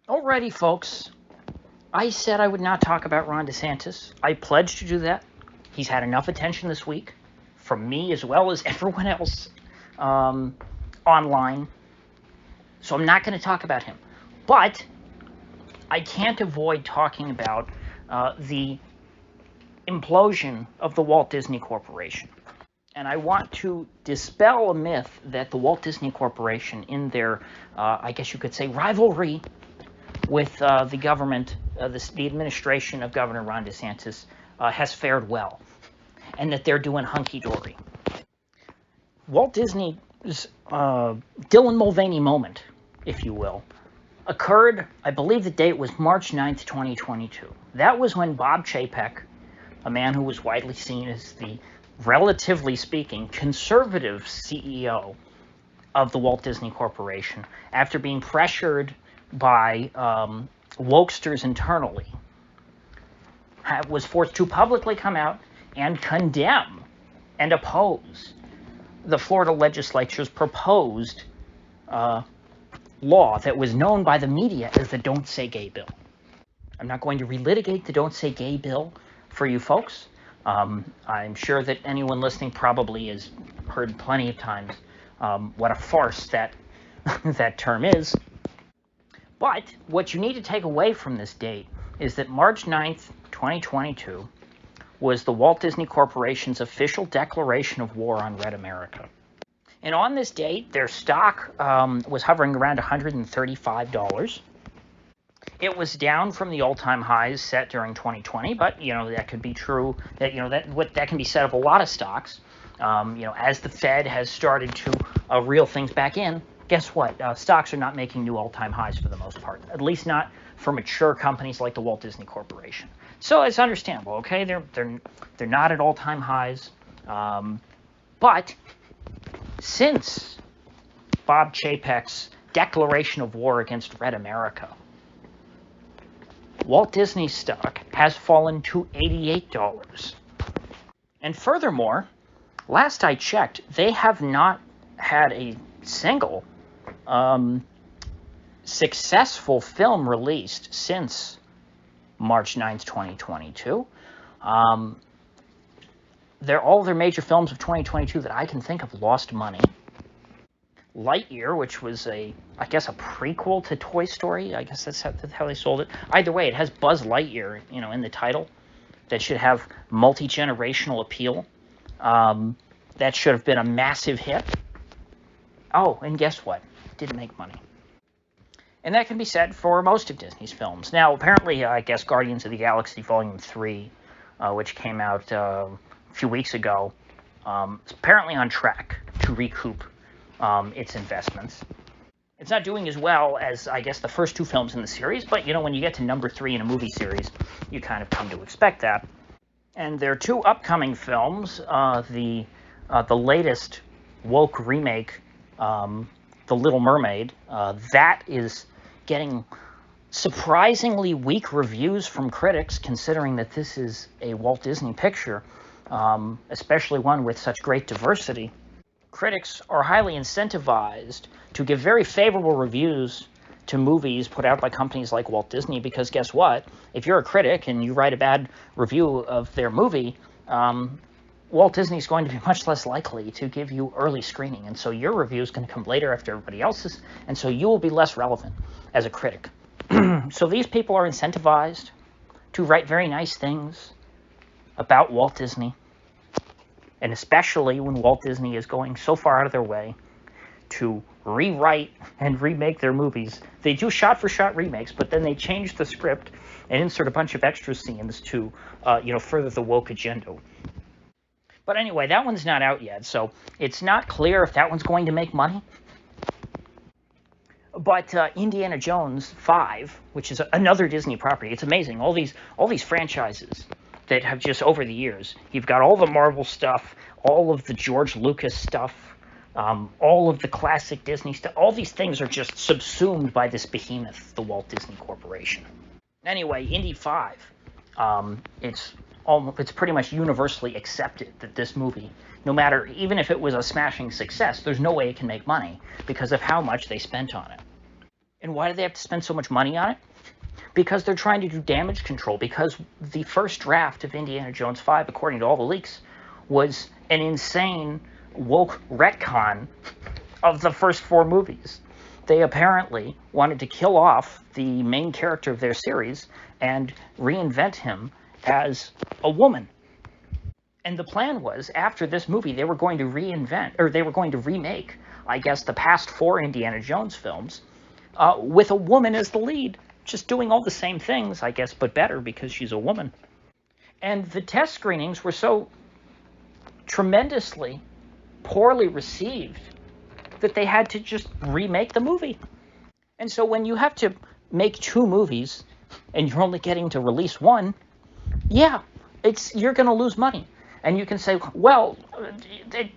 Alrighty, folks. I said I would not talk about Ron DeSantis. I pledged to do that. He's had enough attention this week from me as well as everyone else online. So I'm not going to talk about him. But I can't avoid talking about the implosion of the Walt Disney Corporation. And I want to dispel a myth that the Walt Disney Corporation, in their, I guess you could say, rivalry with the government, the administration of Governor Ron DeSantis, has fared well, and that they're doing hunky-dory. Walt Disney's Dylan Mulvaney moment, if you will, occurred, I believe the date was March 9th, 2022. That was when Bob Chapek, a man who was widely seen as the, relatively speaking, conservative CEO of the Walt Disney Corporation, after being pressured by wokesters internally, was forced to publicly come out and condemn and oppose the Florida legislature's proposed law that was known by the media as the Don't Say Gay bill. I'm not going to relitigate the Don't Say Gay bill for you folks. I'm sure that anyone listening probably has heard plenty of times what a farce that that term is. But what you need to take away from this date is that March 9th, 2022 was the Walt Disney Corporation's official declaration of war on Red America. And on this date, their stock was hovering around $135. It was down from the all-time highs set during 2020, but that could be true. That can be said of a lot of stocks. As the Fed has started to reel things back in, guess what? Stocks are not making new all-time highs for the most part, at least not for mature companies like the Walt Disney Corporation. So it's understandable, okay? They're not at all-time highs, but since Bob Chapek's declaration of war against Red America, Walt Disney stock has fallen to $88. And furthermore, last I checked, they have not had a single successful film released since March 9th, 2022. All their major films of 2022 that I can think of lost money. Lightyear, which was I guess a prequel to Toy Story. I guess that's how they sold it. Either way, it has Buzz Lightyear, in the title. That should have multi-generational appeal. That should have been a massive hit. Oh, and guess what? It didn't make money. And that can be said for most of Disney's films. Now, apparently, I guess Guardians of the Galaxy Volume 3, which came out a few weeks ago, is apparently on track to recoup its investments. It's not doing as well as, I guess, the first two films in the series, but, when you get to number 3 in a movie series, you kind of come to expect that. And there are two upcoming films, the latest woke remake, The Little Mermaid, that is getting surprisingly weak reviews from critics, considering that this is a Walt Disney picture, especially one with such great diversity. Critics are highly incentivized to give very favorable reviews to movies put out by companies like Walt Disney, because guess what? If you're a critic and you write a bad review of their movie, Walt Disney is going to be much less likely to give you early screening, and so your review is going to come later after everybody else's, and so you will be less relevant as a critic. So these people are incentivized to write very nice things about Walt Disney, and especially when Walt Disney is going so far out of their way to rewrite and remake their movies. They do shot-for-shot remakes, but then they change the script and insert a bunch of extra scenes to, further the woke agenda. But anyway, that one's not out yet, so it's not clear if that one's going to make money. But Indiana Jones 5, which is another Disney property, it's amazing. All these franchises that have just over the years. You've got all the Marvel stuff, all of the George Lucas stuff, all of the classic Disney stuff. All these things are just subsumed by this behemoth, the Walt Disney Corporation. Anyway, Indy 5, it's pretty much universally accepted that this movie, no matter, even if it was a smashing success, there's no way it can make money because of how much they spent on it. And why do they have to spend so much money on it? Because they're trying to do damage control, because the first draft of Indiana Jones 5, according to all the leaks, was an insane woke retcon of the first 4 movies. They apparently wanted to kill off the main character of their series and reinvent him as a woman. And the plan was, after this movie, they were going to remake, I guess, the past 4 Indiana Jones films with a woman as the lead, just doing all the same things, I guess, but better because she's a woman. And the test screenings were so tremendously poorly received that they had to just remake the movie. And so when you have to make 2 movies and you're only getting to release 1, yeah, you're going to lose money. And you can say, well,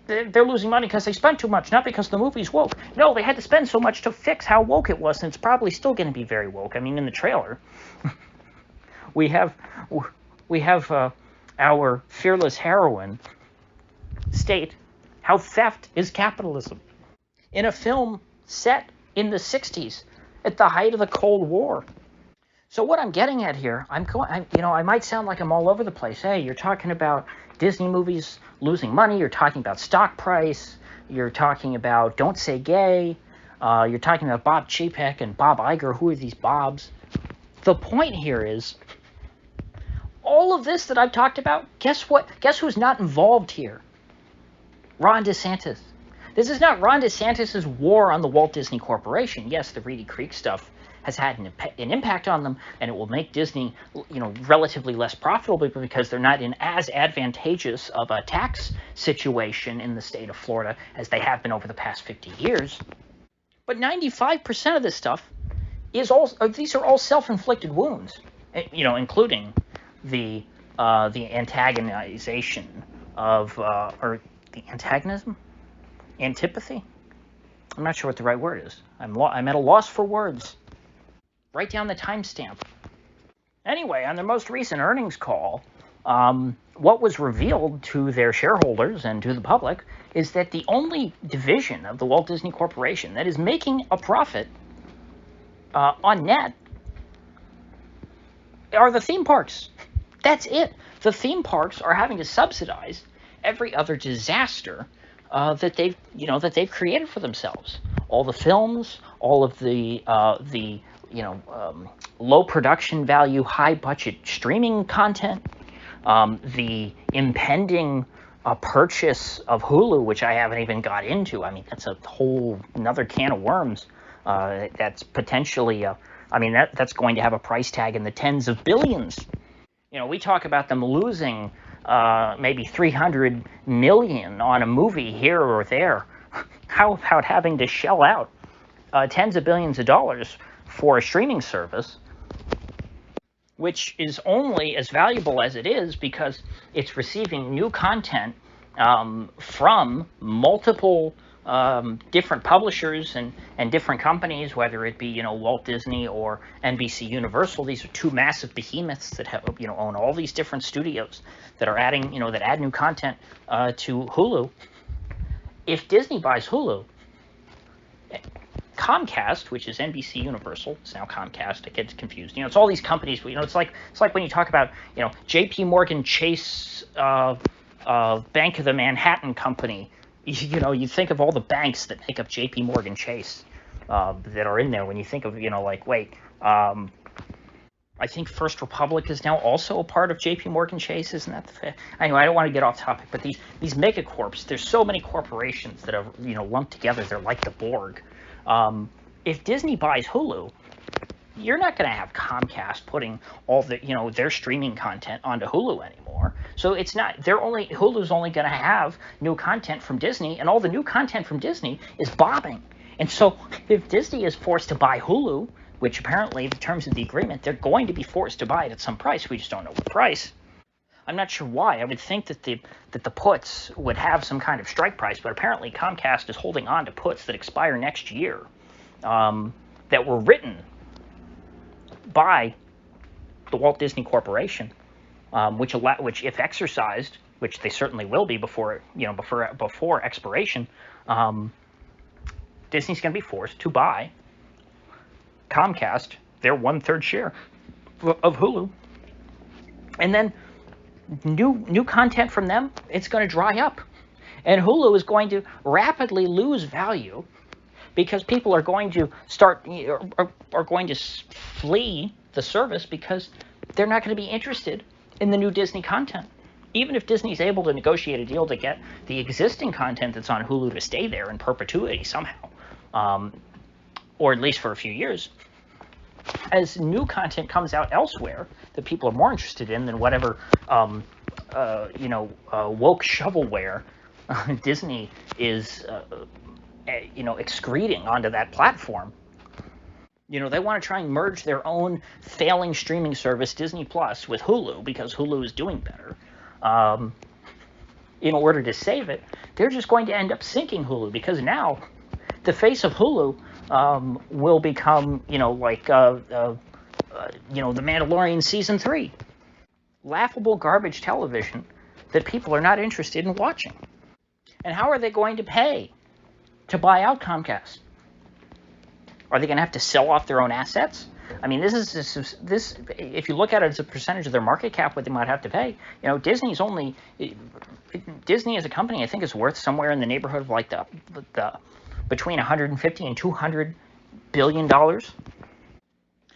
they're losing money because they spent too much, not because the movie's woke. No, they had to spend so much to fix how woke it was, and it's probably still going to be very woke. I mean, in the trailer, we have our fearless heroine state how theft is capitalism in a film set in the 60s at the height of the Cold War. So what I'm getting at here, I might sound like I'm all over the place. Hey, you're talking about Disney movies losing money. You're talking about stock price. You're talking about Don't Say Gay. You're talking about Bob Chapek and Bob Iger. Who are these Bobs? The point here is, all of this that I've talked about, guess what? Guess who's not involved here? Ron DeSantis. This is not Ron DeSantis' war on the Walt Disney Corporation. Yes, the Reedy Creek stuff has had an impact on them, and it will make Disney, relatively less profitable because they're not in as advantageous of a tax situation in the state of Florida as they have been over the past 50 years. But 95% of this stuff these are all self-inflicted wounds, including the antagonization of, or the antagonism? Antipathy? I'm not sure what the right word is. I'm at a loss for words. Write down the timestamp. Anyway, on their most recent earnings call, what was revealed to their shareholders and to the public is that the only division of the Walt Disney Corporation that is making a profit on net are the theme parks. That's it. The theme parks are having to subsidize every other disaster that they've created for themselves. All the films, all of the low production value, high budget streaming content, the impending purchase of Hulu, which I haven't even got into. I mean, that's a whole another can of worms. That's potentially, that's going to have a price tag in the tens of billions. We talk about them losing maybe $300 million on a movie here or there. How about having to shell out tens of billions of dollars for a streaming service, which is only as valuable as it is because it's receiving new content from multiple different publishers and different companies, whether it be Walt Disney or NBC Universal. These are 2 massive behemoths that have own all these different studios that are adding that add new content to Hulu. If Disney buys Hulu, Comcast, which is NBC Universal, it's now Comcast. I get confused. It's all these companies. It's like when you talk about J.P. Morgan Chase, Bank of the Manhattan Company. You think of all the banks that make up J.P. Morgan Chase that are in there. When you think of I think First Republic is now also a part of J.P. Morgan Chase, isn't that the anyway? I don't want to get off topic, but these megacorps. There's so many corporations that are lumped together. They're like the Borg. If Disney buys Hulu, you're not going to have Comcast putting all the their streaming content onto Hulu anymore. So it's not Hulu's only going to have new content from Disney, and all the new content from Disney is bombing. And so if Disney is forced to buy Hulu, which apparently the terms of the agreement, they're going to be forced to buy it at some price. We just don't know what price. I'm not sure why. I would think that the puts would have some kind of strike price, but apparently Comcast is holding on to puts that expire next year that were written by the Walt Disney Corporation, which if exercised, which they certainly will be before expiration, Disney's going to be forced to buy Comcast their 1/3 share of Hulu. And then new content from them, it's going to dry up. And Hulu is going to rapidly lose value because people are going to are going to flee the service because they're not going to be interested in the new Disney content. Even if Disney's able to negotiate a deal to get the existing content that's on Hulu to stay there in perpetuity somehow, or at least for a few years, as new content comes out elsewhere that people are more interested in than whatever woke shovelware Disney is excreting onto that platform. They want to try and merge their own failing streaming service, Disney Plus, with Hulu because Hulu is doing better. In order to save it, they're just going to end up sinking Hulu because now the face of Hulu will become, The Mandalorian Season 3. Laughable garbage television that people are not interested in watching. And how are they going to pay to buy out Comcast? Are they going to have to sell off their own assets? I mean, this if you look at it as a percentage of their market cap, what they might have to pay, Disney as a company, I think, is worth somewhere in the neighborhood of like the between 150 and 200 billion dollars.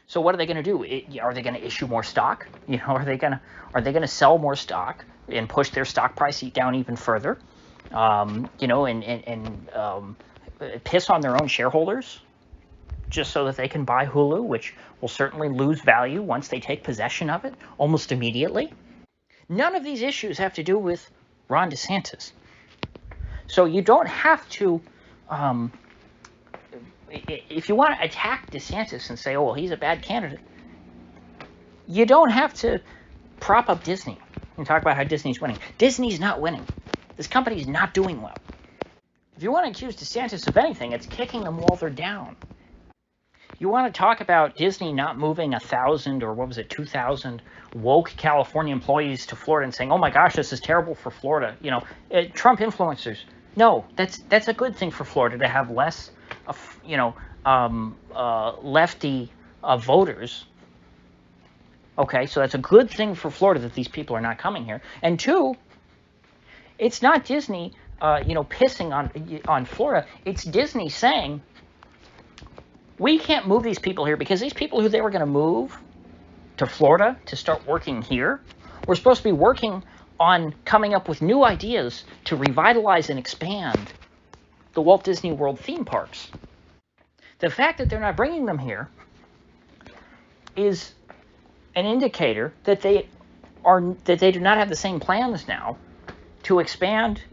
So what are they going to do? Are they going to issue more stock? Are they going to sell more stock and push their stock price down even further? And piss on their own shareholders just so that they can buy Hulu, which will certainly lose value once they take possession of it almost immediately. None of these issues have to do with Ron DeSantis. So you don't have to, if you want to attack DeSantis and say, oh, well, he's a bad candidate, you don't have to prop up Disney and talk about how Disney's winning. Disney's not winning. This company's not doing well. If you want to accuse DeSantis of anything, it's kicking them while they're down. You want to talk about Disney not moving 1,000 or 2,000 woke California employees to Florida and saying, oh my gosh, this is terrible for Florida. Trump influencers. No, that's a good thing for Florida to have less, lefty voters. Okay, so that's a good thing for Florida that these people are not coming here. And two, it's not Disney, pissing on Florida. It's Disney saying, we can't move these people here because these people who they were going to move to Florida to start working here were supposed to be working on coming up with new ideas to revitalize and expand the Walt Disney World theme parks. The fact that they're not bringing them here is an indicator that they do not have the same plans now to expand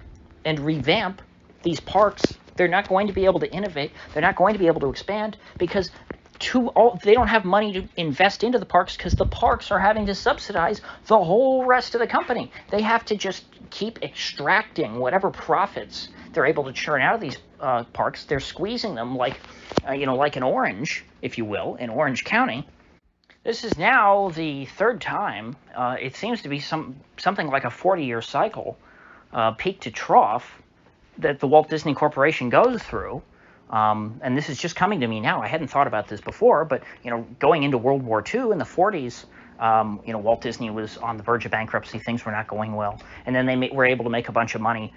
and revamp these parks. They're not going to be able to innovate. They're not going to be able to expand because they don't have money to invest into the parks because the parks are having to subsidize the whole rest of the company. They have to just keep extracting whatever profits they're able to churn out of these parks. They're squeezing them like an orange, if you will, in Orange County. This is now the third time. It seems to be something like a 40-year cycle, peak to trough, that the Walt Disney Corporation goes through. And this is just coming to me now. I hadn't thought about this before, but going into World War II in the 40s, Walt Disney was on the verge of bankruptcy. Things were not going well, and then they were able to make a bunch of money,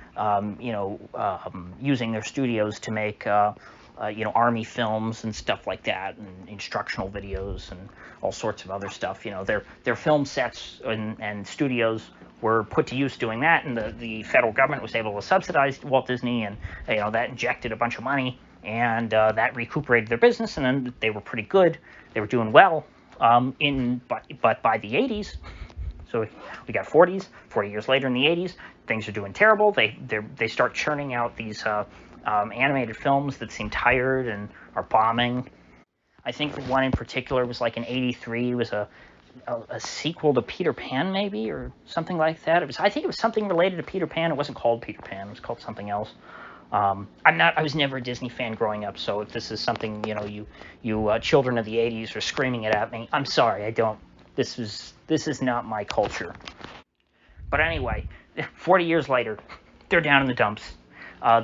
using their studios to make, army films and stuff like that, and instructional videos and all sorts of other stuff. Their film sets and studios were put to use doing that, and the federal government was able to subsidize Walt Disney, and that injected a bunch of money, and that recuperated their business, and then they were pretty good. They were doing well, but by the 80s, so we got 40 years later in the 80s, things are doing terrible. They start churning out these animated films that seem tired and are bombing. I think the one in particular was like in '83. It was a sequel to Peter Pan, maybe, or something like that. I think it was something related to Peter Pan. It wasn't called Peter Pan. It was called something else. I was never a Disney fan growing up, so if this is something, you children of the 80s are screaming it at me, I'm sorry, I don't. This is not my culture. But anyway, 40 years later, they're down in the dumps.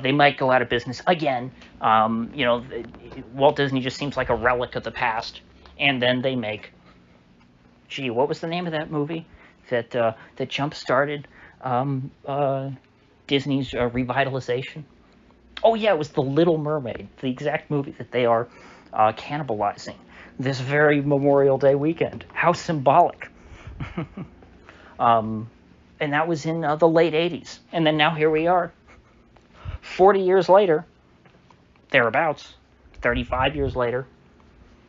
They might go out of business again. Walt Disney just seems like a relic of the past. And then they make, gee, what was the name of that movie that jump-started Disney's revitalization? Oh yeah, it was The Little Mermaid, the exact movie that they are cannibalizing this very Memorial Day weekend. How symbolic. And that was in the late 80s. And then now here we are, 40 years later, thereabouts, 35 years later.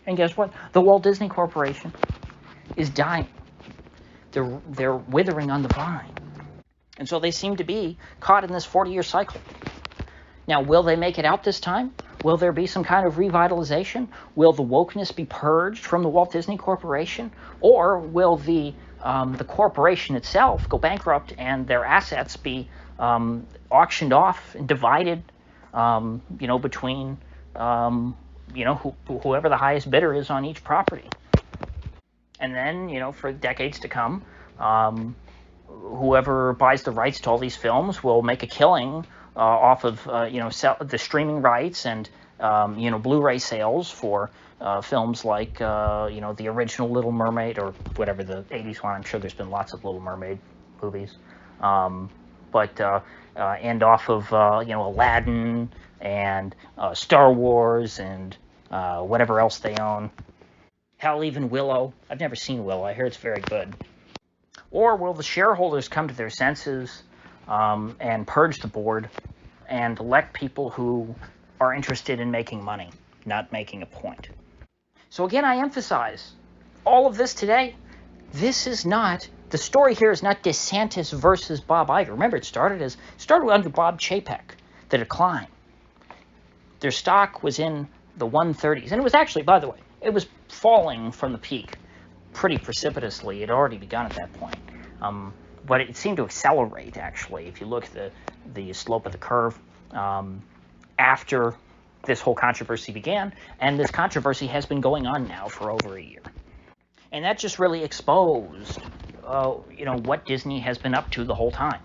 And guess what? The Walt Disney Corporation is dying. They're withering on the vine. And so they seem to be caught in this 40-year cycle. Now, will they make it out this time? Will there be some kind of revitalization? Will the wokeness be purged from the Walt Disney Corporation? Or will the corporation itself go bankrupt and their assets be auctioned off and divided, between, whoever the highest bidder is on each property? And then, for decades to come, whoever buys the rights to all these films will make a killing off of the streaming rights and Blu-ray sales for films like the original Little Mermaid, or whatever the 80s one. I'm sure there's been lots of Little Mermaid movies, and off of Aladdin and Star Wars and whatever else they own. Hell, even Willow. I've never seen Willow. I hear it's very good. Or will the shareholders come to their senses and purge the board and elect people who are interested in making money, not making a point? So again, I emphasize, all of this today, the story here is not Desantis versus Bob Iger. Remember, it started under Bob Chapek, the decline. Their stock was in the 130s. And it was actually, by the way, it was falling from the peak pretty precipitously. It had already begun at that point. But it seemed to accelerate, actually, if you look at the slope of the curve after this whole controversy began. And this controversy has been going on now for over a year. And that just really exposed, what Disney has been up to the whole time.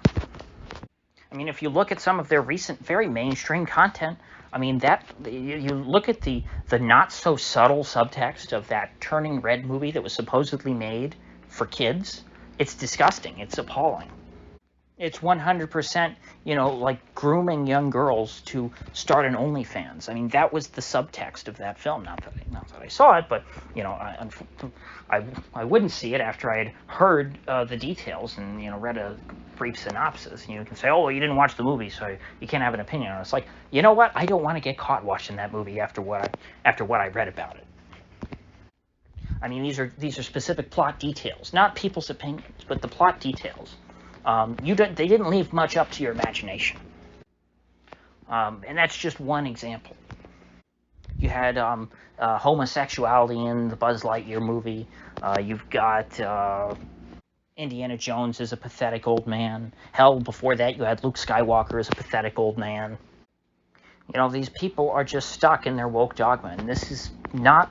I mean, if you look at some of their recent, very mainstream content, I mean, you look at the not-so-subtle subtext of that Turning Red movie that was supposedly made for kids. It's disgusting. It's appalling. It's 100%, like grooming young girls to start an OnlyFans. I mean, that was the subtext of that film. Not that I saw it, but, I wouldn't see it after I had heard the details and, read a brief synopsis. And you can say, oh, well, you didn't watch the movie, so you can't have an opinion on it. It's like, you know what? I don't want to get caught watching that movie after what I read about it. I mean, these are specific plot details, not people's opinions, but the plot details. They didn't leave much up to your imagination. And that's just one example. You had homosexuality in the Buzz Lightyear movie. You've got Indiana Jones as a pathetic old man. Hell, before that, you had Luke Skywalker as a pathetic old man. These people are just stuck in their woke dogma, and this is not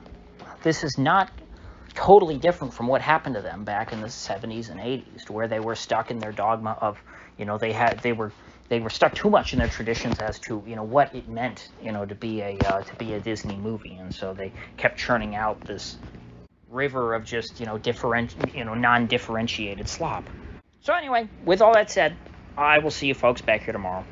totally different from what happened to them back in the 70s and 80s, where they were stuck in their dogma of, they were stuck too much in their traditions as to, what it meant, to be a Disney movie, and so they kept churning out this river of just, non-differentiated slop. So anyway, with all that said, I will see you folks back here tomorrow.